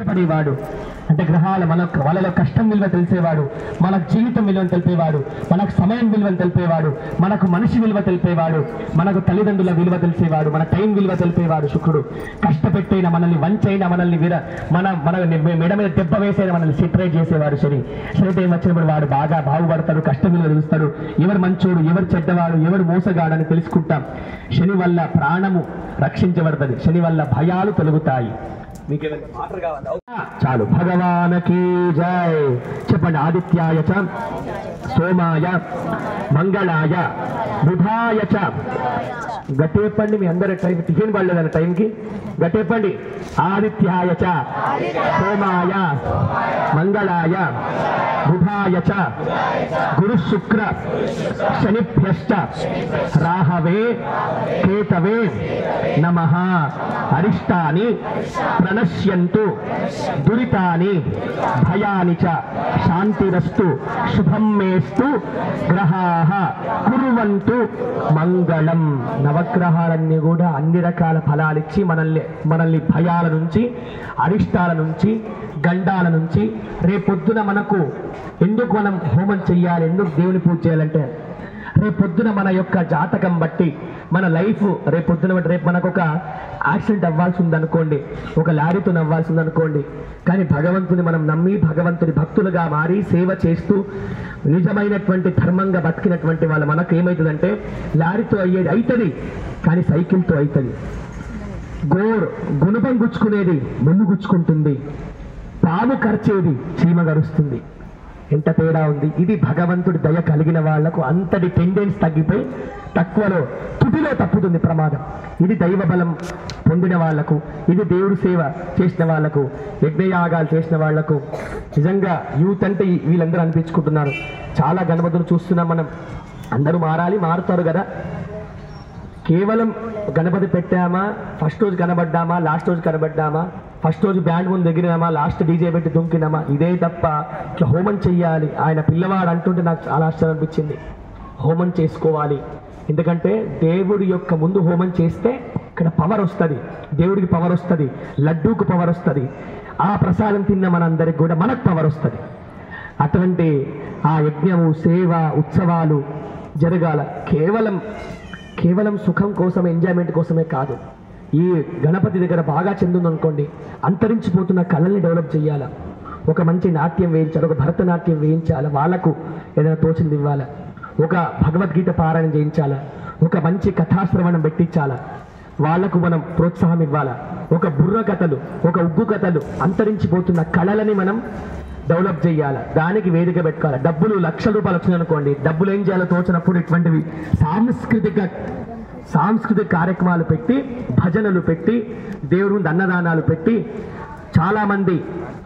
పడేవాడు అంటే గ్రహాల వాళ్ళలో కష్టం విలువ తెలిసేవాడు, మనకు జీవితం విలువను తెలిపేవాడు, మనకు సమయం విలువను తెలిపేవాడు, మనకు మనిషి విలువ తెలిపేవాడు, మనకు తల్లిదండ్రుల విలువ తెలిసేవాడు, మన టైం విలువ తెలిపేవాడు శుక్రుడు. కష్టపెట్టైన మనల్ని వంచైన మనల్ని మన మెడ మీద దెబ్బ వేసైన మనల్ని సెటరేట్ చేసేవాడు శని. శని టైం వచ్చినప్పుడు వాడు బాగా బాగుపడతాడు, కష్టం విలువ తెలుస్తాడు, ఎవరు మంచోడు ఎవరు చెడ్డవాడు ఎవరు మోసగాడని తెలుసుకుంటాం. శని వల్ల ప్రాణము రక్షించబడుతుంది, శని వల్ల భయాలు తొలగుతాయి. చాలు. భగవానకి జై చెప్పండి. ఆదిత్యాయ చ సోమాయ మంగళాయ బుధాయ చ. గట్టేపండి మీ అందరి టైం టిఫిన్ పడలేదన్న టైంకి గట్టేపండి. ఆదిత్యాయ చ సోమాయ మంగళాయ బుధాయ చ గురు శుక్ర శనిభ్యశ్చ రాహవే కేతవే నమః. అరిష్టాని ప్రణశ్యంతు దురితాని భయాని చ శాంతిరస్తు శుభం మేస్తు గ్రహాః కుర్వంతు మంగళం. నవగ్రహాలన్నీ కూడా అన్ని రకాల ఫలాలిచ్చి మనల్ని భయాల నుంచి అరిష్టాల నుంచి గండాల నుంచి రేపొద్దున మనకు ఎందుకు మనం హోమం చెయ్యాలి, ఎందుకు దేవుని పూజ చేయాలంటే రేపొద్దున మన యొక్క జాతకం బట్టి మన లైఫ్ రేపొద్దున బట్టి రేపు మనకు ఒక యాక్సిడెంట్ అవ్వాల్సి ఉందనుకోండి, ఒక లారీతో అవ్వాల్సి ఉందనుకోండి, కానీ భగవంతుని మనం నమ్మి భగవంతుని భక్తులుగా మారి సేవ చేస్తూ నిజమైనటువంటి ధర్మంగా బతికినటువంటి వాళ్ళు మనకు ఏమవుతుందంటే లారీతో అయ్యేది అవుతుంది కానీ సైకిల్తో అవుతుంది. గుణపం గుచ్చుకునేది ముళ్ళు గుచ్చుకుంటుంది, పాము కరిచేది చీమ గరుస్తుంది. ఎంత తేడా ఉంది. ఇది భగవంతుడి దయ కలిగిన వాళ్లకు అంతటి టెండెన్స్ తగ్గిపోయి తక్కువలో తుటిలో తప్పుతుంది ప్రమాదం. ఇది దైవ బలం పొందిన వాళ్లకు, ఇది దేవుడి సేవ చేసిన వాళ్లకు, యజ్ఞయాగాలు చేసిన వాళ్లకు నిజంగా యూత్ అంటే వీళ్ళందరూ అనిపించుకుంటున్నారు. చాలా గణపతులు చూస్తున్నాం మనం. అందరూ మారుతారు కదా. కేవలం గణపతి పెట్టామా, ఫస్ట్ రోజు కనబడ్డామా, లాస్ట్ రోజు కనబడ్డామా, ఫస్ట్ రోజు బ్యాండ్ ముందు ఎగిరినామా, లాస్ట్ డీజే పెట్టి దుంకినామా, ఇదే తప్ప ఇట్లా హోమం చెయ్యాలి. ఆయన పిల్లవాడు అంటుంటే నాకు చాలా ఆశ్చర్యం అనిపించింది. హోమం చేసుకోవాలి, ఎందుకంటే దేవుడి యొక్క ముందు హోమం చేస్తే ఇక్కడ పవర్ వస్తుంది, దేవుడికి పవర్ వస్తుంది, లడ్డూకు పవర్ వస్తుంది, ఆ ప్రసాదం తిన్న మనందరికి కూడా మనకు పవర్ వస్తుంది. అటువంటి ఆ యజ్ఞము సేవ ఉత్సవాలు జరగాల. కేవలం సుఖం కోసం ఎంజాయ్మెంట్ కోసమే కాదు. ఈ గణపతి దగ్గర బాగా చెందుందనుకోండి, అంతరించిపోతున్న కళల్ని డెవలప్ చేయాలా, ఒక మంచి నాట్యం వేయించాలి, ఒక భరతనాట్యం వేయించాలి, వాళ్ళకు ఏదైనా తోచింది ఇవ్వాలా, ఒక భగవద్గీత పారాయణ చేయించాలా, ఒక మంచి కథాశ్రవణం పెట్టించాలా, వాళ్లకు మనం ప్రోత్సాహం ఇవ్వాలా. ఒక బుర్ర కథలు, ఒక ఉగ్గు కథలు, అంతరించిపోతున్న కళలని మనం డెవలప్ చేయాలి. దానికి వేదిక పెట్టుకోవాలి. డబ్బులు లక్షల రూపాయలు వచ్చినాయి అనుకోండి, డబ్బులు ఏం చేయాలో తోచినప్పుడు ఇటువంటివి సాంస్కృతిక కార్యక్రమాలు పెట్టి, భజనలు పెట్టి, దేవుడు అన్నదానాలు పెట్టి, చాలామంది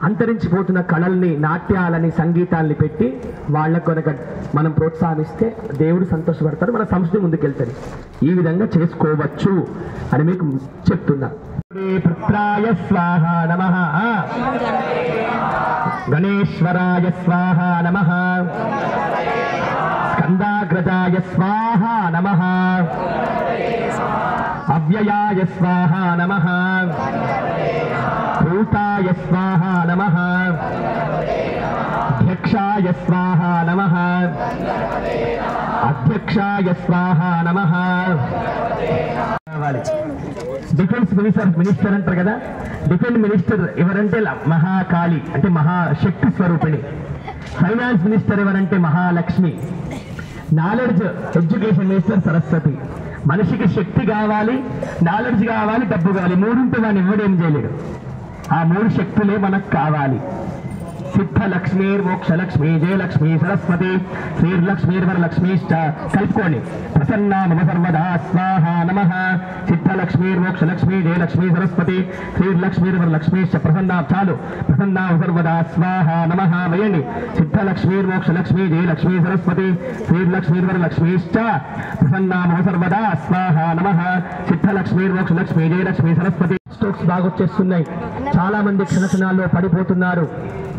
అంతరించిపోతున్న కళల్ని, నాట్యాలని, సంగీతాల్ని పెట్టి వాళ్ళకు కనుక మనం ప్రోత్సాహిస్తే దేవుడు సంతోషపడతారు, మన సంస్కృతి ముందుకెళ్తుంది. ఈ విధంగా చేసుకోవచ్చు అని మీకు చెప్తున్నా. పుత్రాయ స్వాహ నమః, గణేశ్వరాయ స్వాహ నమః, స్కందాగ్రజాయ స్వాహ నమః, అవ్యయాయ స్వాహ నమః, భూతాయ స్వాహ నమః, అధ్యక్షాయ స్వాహ నమః, అధ్యక్షాయ స్వాహ నమః. డిఫెన్స్ మినిస్టర్ అంటారు కదా, డిఫెన్స్ మినిస్టర్ ఎవరంటే మహాకాళి అంటే మహాశక్తి స్వరూపిణి. ఫైనాన్స్ మినిస్టర్ ఎవరంటే Mahalakshmi. Knowledge education minister Saraswati. మనిషికి శక్తి కావాలి, నాలెడ్జ్ కావాలి, డబ్బు కావాలి, మూడుంటే వాడిని ఇవ్వడేం చేయలేడు. ఆ మూడు శక్తులే మనకు కావాలి. సిద్ధ లక్ష్మీర్ మోక్ష లక్ష్మీ జయలక్ష్మీ సరస్వతి శ్రీర్లక్ష్మీర్వరలక్ష్మీశ్చ కలుపుకోండి. ప్రసన్నా మమ సర్వదా స్వాహ నమః. సిద్ధ లక్ష్మీర్ మోక్ష లక్ష్మీ జయలక్ష్మీ సరస్వతి శ్రీర్లక్ష్మీర్వరలక్ష్మీశ్చ ప్రసన్నా. చాలు. ప్రసన్నా సర్వదా స్వాహ నమః వేయండి. సిద్ధ లక్ష్మీర్ మోక్ష లక్ష్మీ జయలక్ష్మీ సరస్వతి శ్రీర్లక్ష్మీర్వరలక్ష్మీశ్చ ప్రసన్నా మమ సర్వదా స్వాహ నమః. సిద్ధ లక్ష్మీర్ మోక్ష లక్ష్మీ జయలక్ష్మీ సరస్వతి. స్ట్రోక్స్ బాగా వచ్చేస్తున్నాయి, చాలా మంది క్షణక్షణాల్లో పడిపోతున్నారు.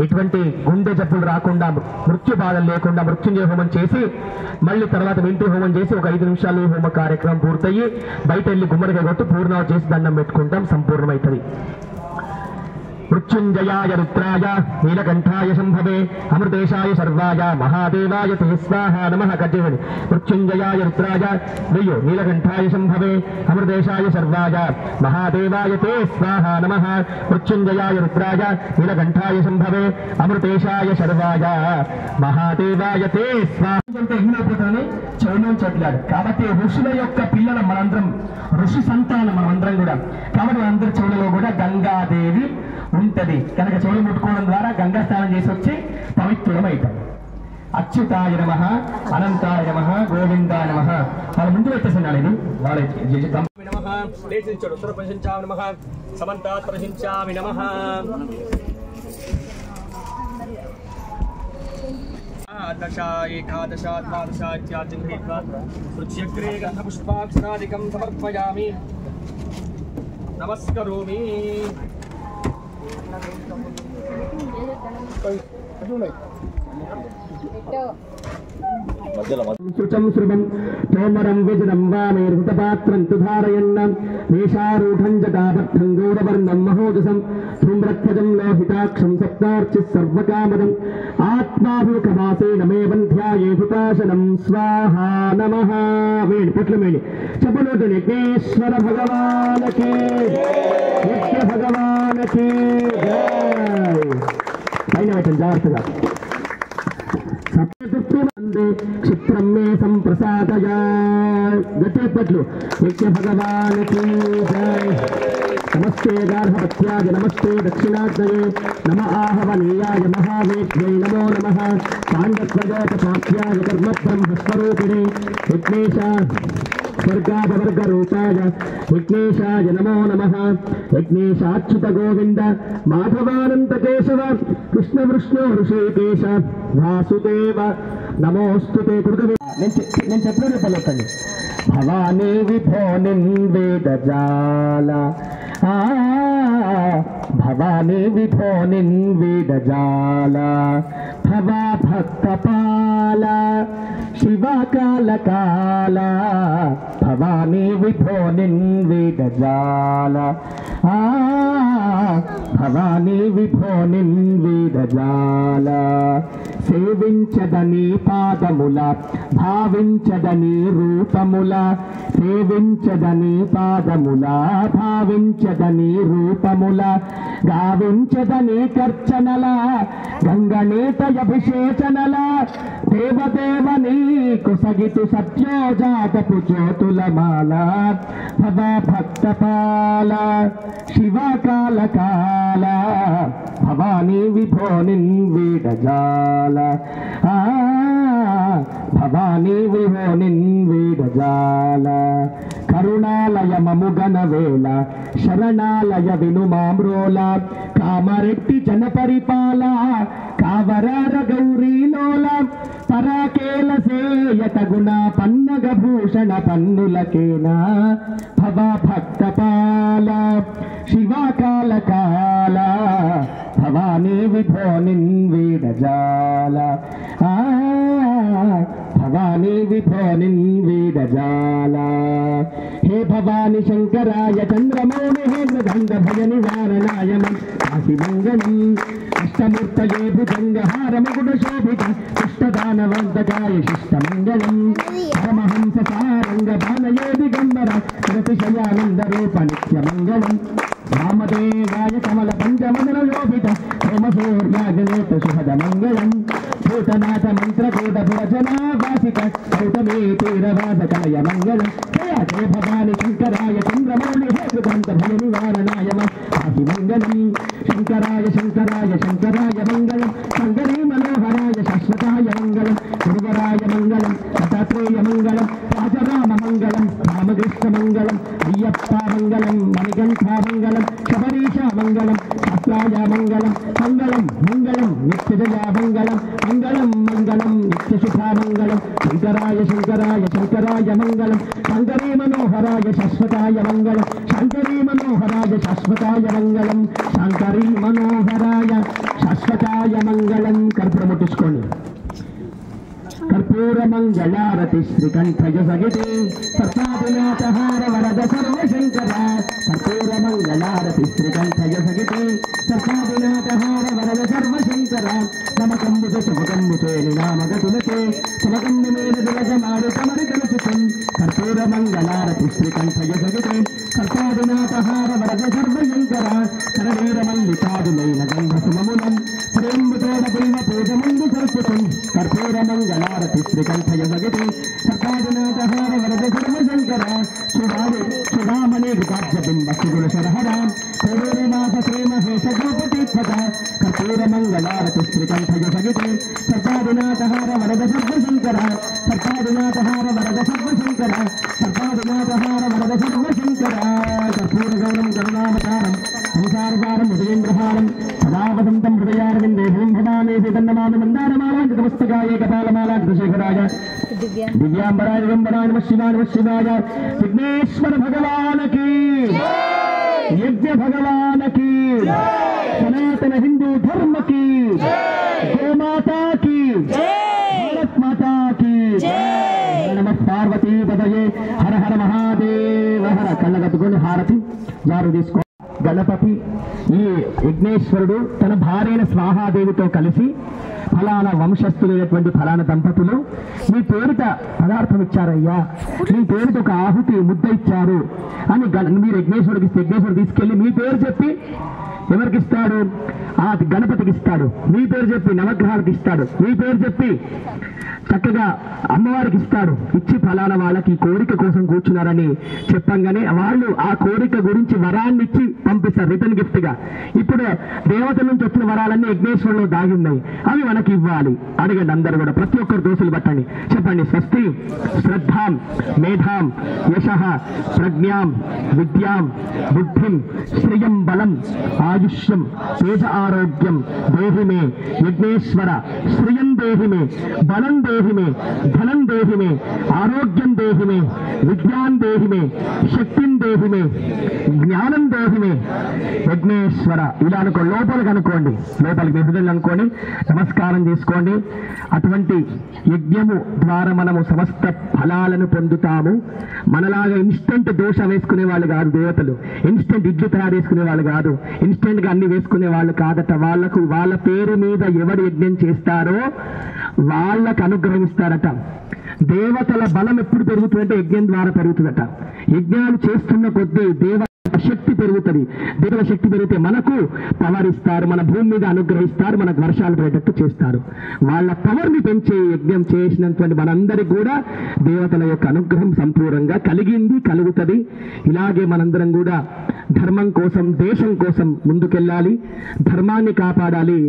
ఇటువంటి గుండె జబ్బులు రాకుండా, మృత్యు బాధలు లేకుండా మృత్యుంజయ హోమం చేసి మళ్ళీ తర్వాత ఇంటి హోమం చేసి ఒక 5 నిమిషాలు హోమ కార్యక్రమం పూర్తయ్యి బయట వెళ్ళి గుమ్మడికాయ కొట్టి పూర్ణాలు చేసి దండం పెట్టుకుంటాం, సంపూర్ణమవుతుంది. మృత్యుంజయాయ రుద్రాయ నీలకంఠాయ శంభవే అమృతేశాయ సర్వాయ మహాదేవాయ తే స్వాహా నమః. కర్జేయండి. మృత్యుంజయాయ రుద్రాయ వెయ్యో నీలకంఠాయ శంభవే అమృతేశాయ సర్వాయ మహాదేవాయ తే స్వాహా నమః. మృత్యుంజయాయ రుద్రాయ నీలకంఠాయ శంభవే అమృతేశాయ సర్వాయ మహాదేవాయ తే స్వాహా. ఎగిరిపోతానని చౌర్యం చట్లాడు. కాబట్టి ఋషుల యొక్క పిల్లల మనందరం, ఋషి సంతానం మనమందరం కూడా. కాబట్టి మనందరి చెవులలో కూడా గంగాదేవి ఉంటది కనుక చెవులు ముట్టుకోవడం ద్వారా గంగా స్నానం చేసి వచ్చి పవిత్రులం అవుతాం. అచ్యుతాయ నమః, అనంతాయ నమః, గోవిందాయ నమః. వాళ్ళ ముందు పెట్టేస్తున్నాడు ఇది వాళ్ళ సమంతాత్ ప్రశంసామి నమః. దశ ఏకాదశ ద్వాదశ ఇత్యాది గృహీత్వా రుచ్యగ్రే గంధపుష్పాక్షరాదికం సమర్పయామి. నమస్కరోమి. శుచం శృవం తోమరం విజనం వామే హృతపాత్రం తుధారయన్న మేషారూఢం జటాబద్ధం గౌరవర్ణం మహోజసం ధూమ్రధ్వజం లోహితాక్షం సప్తార్చి సర్వకామదం ఆత్మాభిముఖవాసేన మే బంధ్యాయే హుతాశనం స్వాహా నమః. వేణి పుట్ల మేడి చెప్పనోటి యజ్ఞేశ్వర భగవానకి, యజ్ఞ భగవానకి పైన పెట్టండి జాగ్రత్తగా. క్షిప్రం మే సంప్రసాదయ. గట్టేపట్లు యజ్ఞ భగవానకి జై. నమస్తే గార్హపత్యాయ నమస్తే దక్షిణాగ్నయే నమ ఆహవనీయాయ మహావేద్యై నమో నమః. పాండస్వజోపసాఖ్యాయ కర్మ బ్రహ్మస్వరూపిణే యజ్ఞేశ స్వర్గాపవర్గరూపాయ యజ్ఞేశాయ నమో నమః. యజ్ఞేశాచ్యుత గోవింద మాధవానంద కేశవ కృష్ణ విష్ణు ఋషికేశ వాసుదేవ నమోస్తుతే. నేను చెప్పిన పలకండి. భవానీ విభో నిన్వేదజాల, భవానీ విభో నిన్వేదజాల భవా భక్తపాల శివకాలకాల భవానీ విభో నిన్వేదజాల, భవానీ విభో నిన్వేదజాల. సేవించదని పాదముల భావించదని రూపముల, సేవించదని పాదముల భావించదని రూపముల, గావించదని కర్చనల గంగనేతయభిషేచనల, దేవదేవనీ కుసగితు సత్యోజాతపు జ్యోతుల మాల భవ భక్తపాల శివకాలకాల భవానీ విభో నిన్వేదజాల, భవానీ విభో నిన్వేదజాల. కరుణాలయ మముగన వేళ శరణాలయ వినుమామ్రోల, కామరెడ్డి జనపరిపాల కావరార గౌరీలోల, పరాకేల సేయత గుణ పన్నగ భూషణ పన్నులకేన భవ భక్తపాల శివకాలకాల భవానీ విభో నిన్వేదజాల, భవానీ విభో నిన్వేదజాల. హే భవాని శంకరాయ చంద్రమౌళి హే మృదంగ భయ నివారణాయ కాశీ మంగళం. అష్టమూర్తయే భుజంగహార మగుడ శోభిత కృష్ణదానవంతకాయ శిష్టమంగళం. పరమహంస సారంగ బాలయే దిగంబర ప్రతిశయానంద రూప నిత్యమంగళం. రామదేవాయ కమల పంచమదన శోభిత సోమసూర్యాజనేత శుభద మంగళం. భూతనాథ మంత్రకూట భువజనాభాసిత గౌతమీ తీరవాసకాయ మంగళం. జయ జయ భవాని శంకరాయ చంద్రమౌళి హే కృతాంత భయ నివారణాయ కాశీ మంగళం. శంకరాయ శంకరాయ శంకరాయ మంగళం. శంకరీ మనోహరాయ శాశ్వతాయ మంగళం. గురువరాయ మంగళం. దత్తాత్రేయ మంగళం. రాజరామ మంగళం. రామకృష్ణ మంగళం. అయ్యప్ప మంగళం. మణికంఠ మంగళం. శబరీష మంగళం. శాస్త్రాయ మంగళం. మంగళం మంగళం నిత్యజయ మంగళం. మంగళం మంగళం నిత్యశుభ మంగళం. శంకరాయ శంకరాయ శంకరాయ మంగళం. శంకరీ మనోహరాయ శాశ్వతాయ మంగళం. శంకరీ మనోహరాయ శాశ్వతాయ మంగళం. శంకరీ మనోహరాయ శాశ్వతాయ మంగళం. కర్పూరం ముట్టించుకోండి. कर्पूरमङ्गलारति श्रीकण्ठय सहिते सर्पादिनाथहार वरद सर्वशङ्कर कर्पूरमङ्गलारति श्रीकण्ठय सहिते सर्पादिनाथहार वरद सर्वशङ्कर नमकम्बुज शुभकम्बुजे निनामगतुलते शुभकम्बुमेन दिलगमारु समरिकलुचितं कर्पूरमङ्गलारति श्रीकण्ठय सहिते सर्पादिनाथहार वरद सर्वशङ्कर करणीरमल्लिकादुलैन गन्धसुममुलं प्रेम्बुतोड देव पूजमुंदु सर्पुतं कर्पूरमङ्गलारति श्रीकण्ठय सहिते सर्पादिनाथहार वरद सर्वशङ्कर सुधामणे गुदाब्जबिम्ब सुगुणशरहर कोडूरनाथ श्रीमहेश गोपतीर्थक कर्पूरमङ्गलारति श्रीकण्ठय सहिते सर्पादिनाथहार वरद सर्वशङ्कर सर्पादिनाथहार वरद सर्वशङ्कर सर्पादिनाथहार वरद सर्वशङ्कर कर्पूरगौरं करुणावतारं संसारसारं मुदयेन्द्रहारं सदा वसन्तं हृदयारविन्दे हृं भवामि सीतन्नमामि मन्दारमालाङ्कृतमस्तकाय कपालमालाङ्कृतशेखराय दिव्यांबराय दिगंबराय नमः शिवाय विघ्नेश्वर भगवान की यज्ञ भगवान की सनातन हिंदू धर्म की गोमाता की भारत माता की नमः पार्वती पदये हर हर महादेव हर कళ్ళగట్టుకొని హారతి జారు తీసుకో గణపతి ఈ విఘ్నేశ్వరుడు తన భార్యైన స్వాహాదేవితో కలిసి ఫలానా వంశస్థులైనటువంటి ఫలానా దంపతులు మీ పేరిట పదార్థం ఇచ్చారయ్యా, మీ పేరుతో ఒక ఆహుతి ముద్ద ఇచ్చారు అని మీరు విఘ్నేశ్వరుడికి విఘ్నేశ్వరుడు తీసుకెళ్లి మీ పేరు చెప్పి ఎవరికి ఇస్తాడు? ఆ గణపతికి ఇస్తాడు. మీ పేరు చెప్పి నవగ్రహాలకు ఇస్తాడు. మీ పేరు చెప్పి చక్కగా అమ్మవారికి ఇస్తాడు. ఇచ్చి ఫలానా వాళ్ళకి కోరిక కోసం కూర్చున్నారని చెప్పంగానే వాళ్ళు ఆ కోరిక గురించి వరాన్ని ఇచ్చి పంపిస్తారు రిటర్న్ గిఫ్ట్ గా. ఇప్పుడు దేవతల నుంచి వచ్చిన వరాలన్నీ విఘ్నేశ్వరులో దాగి ఉన్నాయి, అవి మనకి ఇవ్వాలి. అడగండి అందరూ కూడా, ప్రతి ఒక్కరు దోసులు పట్టండి, చెప్పండి. స్వస్తి శ్రద్ధాం మేధాం యశః ప్రజ్ఞాం విద్యాం బుద్ధిం శ్రియం బలం ఆయుష్యం తేజ ఆరోగ్యం దేహి మే విఘ్నేశ్వర. శ్రియం దేహి మే, బలం దేహి మే, ధనం దేహి మే, ఆరోగ్యం దేహి మే, విజ్ఞానం దేహి మే, శక్తిం దేహి మే, జ్ఞానం దేహి మే విఘ్నేశ్వర. ఇలా అనుకో, లోపలికి అనుకోండి, లోపలికి హృదయం అనుకోండి, నమస్కారం చేసుకోండి. అటువంటి యజ్ఞము ద్వారా మనము సమస్త ఫలాలను పొందుతాము. మనలాగా ఇన్స్టెంట్ దోష వేసుకునే వాళ్ళు కాదు దేవతలు, ఇన్స్టెంట్ ఇడ్లు తయారు చేసుకునే వాళ్ళు కాదు, ఇన్స్టెంట్ గా అన్ని వేసుకునే వాళ్ళు కాదట. వాళ్లకు వాళ్ళ పేరు మీద ఎవరు యజ్ఞం చేస్తారో వాళ్ళకు అనుగ్రహిస్తారట. దేవతల బలం ఎప్పుడు పెరుగుతుందంటే యజ్ఞం ద్వారా పెరుగుతుందట. యజ్ఞాలు చేస్తున్న కొద్దీ దేవ శక్తి పెరుగుతుంది. దేవతల శక్తి పెరిగితే మనకు పవర్ ఇస్తారు, మన భూమి మీద అనుగ్రహిస్తారు, మనకు వర్షాలు పడేటట్టు చేస్తారు. వాళ్ళ పవర్ ని పెంచే యజ్ఞం చేసినటువంటి మనందరికీ కూడా దేవతల యొక్క అనుగ్రహం సంపూర్ణంగా కలిగింది, కలుగుతుంది. ఇలాగే మనందరం కూడా ధర్మం కోసం, దేశం కోసం ముందుకెళ్ళాలి, ధర్మాన్ని కాపాడాలి.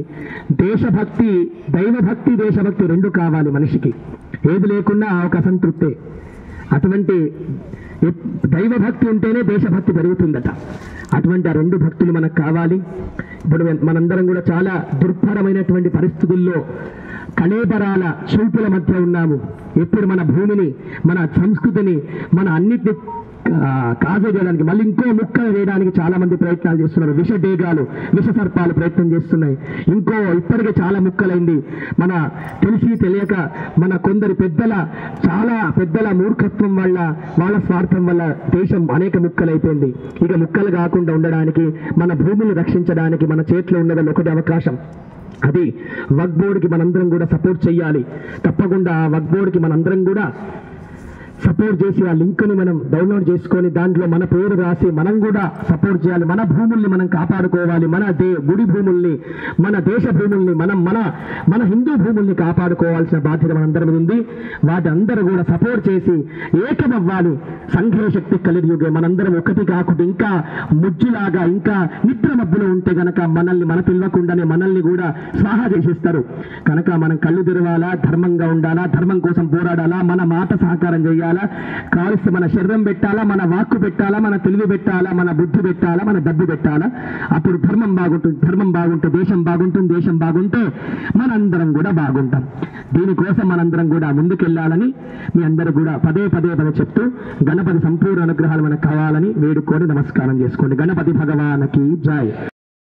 దేశభక్తి, దైవభక్తి, దేశభక్తి రెండు కావాలి మనిషికి. ఏది లేకున్నా ఒక అసంతృప్తే. అటువంటి దైవభక్తి ఉంటేనే దేశభక్తి పెరుగుతుందట. అటువంటి ఆ రెండు భక్తులు మనకు కావాలి. ఇప్పుడు మనందరం కూడా చాలా దుర్భరమైనటువంటి పరిస్థితుల్లో కళేబరాల శిల్పుల మధ్య ఉన్నాము. ఎప్పుడు మన భూమిని, మన సంస్కృతిని, మన అన్నిటిని కాజేయడానికి, మళ్ళీ ఇంకో ముక్కలు వేయడానికి చాలా మంది ప్రయత్నాలు చేస్తున్నారు. విష డేగాలు, విష సర్పాలు ప్రయత్నం చేస్తున్నాయి. ఇప్పటికే చాలా ముక్కలైంది. మన తెలిసి తెలియక మన కొందరు చాలా పెద్దల మూర్ఖత్వం వల్ల, వాళ్ళ స్వార్థం వల్ల దేశం అనేక ముక్కలైపోయింది. ఇక ముక్కలు కాకుండా ఉండడానికి, మన భూమిని రక్షించడానికి మన చేతిలో ఉన్నది ఒకటి అవకాశం. అది వక్ఫ్ బోర్డుకి మనందరం కూడా సపోర్ట్ చేయాలి. తప్పకుండా ఆ వక్ఫ్ బోర్డుకి మనందరం కూడా సపోర్ట్ చేసి ఆ లింక్ని మనం డౌన్లోడ్ చేసుకొని దాంట్లో మన పేరు రాసి మనం కూడా సపోర్ట్ చేయాలి. మన భూముల్ని మనం కాపాడుకోవాలి. మన గుడి భూముల్ని, మన దేశ భూముల్ని, మన హిందూ భూముల్ని కాపాడుకోవాల్సిన బాధ్యత మనందరం ఉంది. వాటి అందరూ కూడా సపోర్ట్ చేసి ఏకమవ్వాలి. సంఘీయ శక్తి కలియుగే మనందరం ఒకటి కాకుండా ఇంకా ముజ్జులాగా, ఇంకా నిద్ర మబ్బులో ఉంటే గనక మన పిలవకుండానే మనల్ని కూడా స్వాహా చేసేస్తారు. కనుక మనం కళ్ళు తెరవాలా, ధర్మంగా ఉండాలా, ధర్మం కోసం పోరాడాలా, మన మాట సహకారం చేయాలా, కావలసి మన శరీరం పెట్టాలా, మన వాక్కు పెట్టాలా, మన తెలివి పెట్టాలా, మన బుద్ధి పెట్టాలా, మన డబ్బు పెట్టాలా. అప్పుడు ధర్మం బాగుంటే దేశం బాగుంటుంది, దేశం బాగుంటే మనందరం కూడా బాగుంటాం. దీనికోసం మనందరం కూడా ముందుకెళ్లాలని మీ అందరూ కూడా పదే చెప్తూ గణపతి సంపూర్ణ అనుగ్రహాలు మనకు కావాలని వేడుకొని నమస్కారం చేసుకోండి. గణపతి భగవానికి జై.